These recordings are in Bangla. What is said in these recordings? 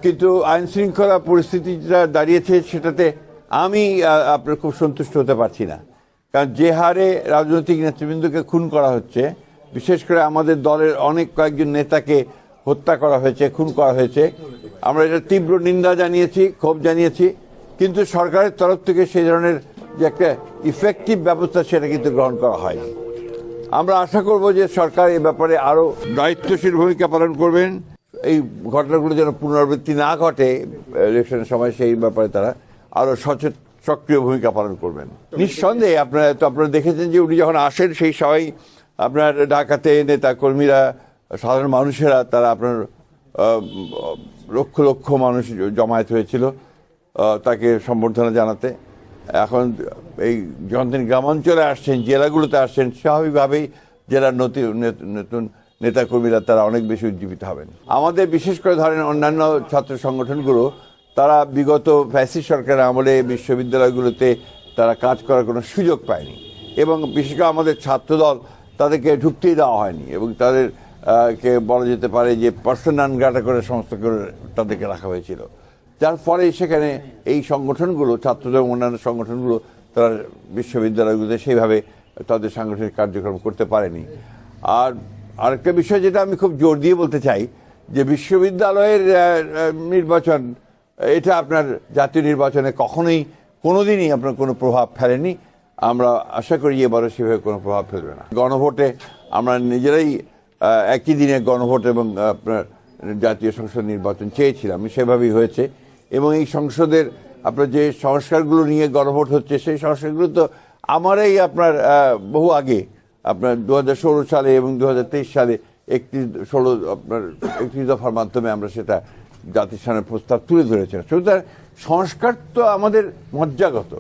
কিন্তু আইন শৃঙ্খলা পরিস্থিতি যেটা দাঁড়িয়েছে সেটাতে আমি আপনার খুব সন্তুষ্ট হতে পারছি না। কারণ যে হারে রাজনৈতিক নেতৃবৃন্দকে খুন করা হচ্ছে, বিশেষ করে আমাদের দলের অনেক কয়েকজন নেতাকে হত্যা করা হয়েছে, খুন করা হয়েছে, আমরা এটা তীব্র নিন্দা জানিয়েছি, ক্ষোভ জানিয়েছি, কিন্তু সরকারের তরফ থেকে সেই ধরনের যে একটা ইফেক্টিভ ব্যবস্থা সেটা কিন্তু গ্রহণ করা হয়নি। আমরা আশা করব যে সরকার এ ব্যাপারে আরও দায়িত্বশীল ভূমিকা পালন করবেন, এই ঘটনাগুলো যেন পুনরাবৃত্তি না ঘটে ইলেকশনের সময়, সেই ব্যাপারে তারা আরও সক্রিয় ভূমিকা পালন করবেন। নিঃসন্দেহে আপনারা দেখেছেন যে উনি যখন আসেন সেই সময় আপনার ঢাকাতে নেতা কর্মীরা, সাধারণ মানুষেরা, তারা আপনার লক্ষ লক্ষ মানুষ জমায়েত হয়েছিল তাকে সম্বর্ধনা জানাতে। এখন এই যখন তিনি গ্রামাঞ্চলে আসছেন, জেলাগুলোতে আসছেন, স্বাভাবিকভাবেই জেলার নতুন নেতাকর্মীরা তারা অনেক বেশি উজ্জীবিত হবেন। আমাদের বিশেষ করে ধরেন অন্যান্য ছাত্র সংগঠনগুলো, তারা বিগত ফ্যাসিস্ট সরকারের আমলে বিশ্ববিদ্যালয়গুলোতে তারা কাজ করার কোনো সুযোগ পায়নি, এবং বিশেষ করে আমাদের ছাত্রদল, তাদেরকে ঢুকতেই দেওয়া হয়নি, এবং তাদেরকে বলা যেতে পারে যে পার্সন নন গ্রাটা করে সমস্ত করে তাদেরকে রাখা হয়েছিল। যার ফলে সেখানে এই সংগঠনগুলো, ছাত্রদের অন্যান্য সংগঠনগুলো, তারা বিশ্ববিদ্যালয়গুলোতে সেইভাবে তাদের সাংগঠনিক কার্যক্রম করতে পারেনি। আর আরেকটা বিষয় যেটা আমি খুব জোর দিয়ে বলতে চাই, যে বিশ্ববিদ্যালয়ের নির্বাচন, এটা আপনার জাতীয় নির্বাচনে কখনোই কোনোদিনই আপনার কোনো প্রভাব ফেলেনি। আমরা আশা করি এবারও সেভাবে কোনো প্রভাব ফেলবে না। গণভোটে আমরা নিজেরাই একই দিনে গণভোট এবং আপনার জাতীয় সংসদ নির্বাচন চেয়েছিলাম, সেভাবেই হয়েছে। এবং এই সংসদের আপনার যে সংস্কারগুলো নিয়ে গণভোট হচ্ছে, সেই সংস্কারগুলো তো আমারই আপনার বহু আগে, আপনার 2016 সালে এবং 2023 সালে 31 দফার মাধ্যমে আমরা সেটা জাতির সামনে প্রস্তাব তুলে ধরেছিলাম। সুতরাং সংস্কার তো আমাদের মজ্জাগত,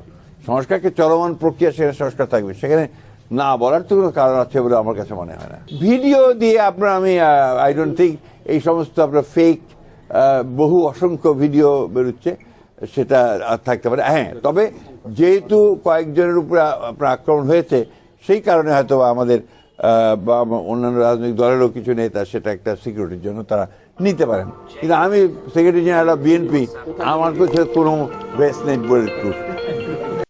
সংস্কারকে চলমান প্রক্রিয়া, সেখানে সংস্কার থাকবে, সেখানে না বলার তো কোনো কারণ আছে বলে আমার কাছে মনে হয় না। ভিডিও দিয়ে আপনার আমি আই ডোন্ট থিঙ্ক এই সমস্ত আপনার ফেক বহু অসংখ্য ভিডিও বেরোচ্ছে, সেটা আর থাকতে পারে। হ্যাঁ, তবে যেহেতু কয়েকজনের উপরে আপনার আক্রমণ হয়েছে, সেই কারণে হয়তো আমাদের বা অন্যান্য রাজনৈতিক দলেরও কিছু নেতা সেটা একটা সিকিউরিটির জন্য তারা নিতে পারেন। কিন্তু আমি সেক্রেটারি জেনারেল অফ বিএনপি, আমার কাছে কোনো বেস নেই বলে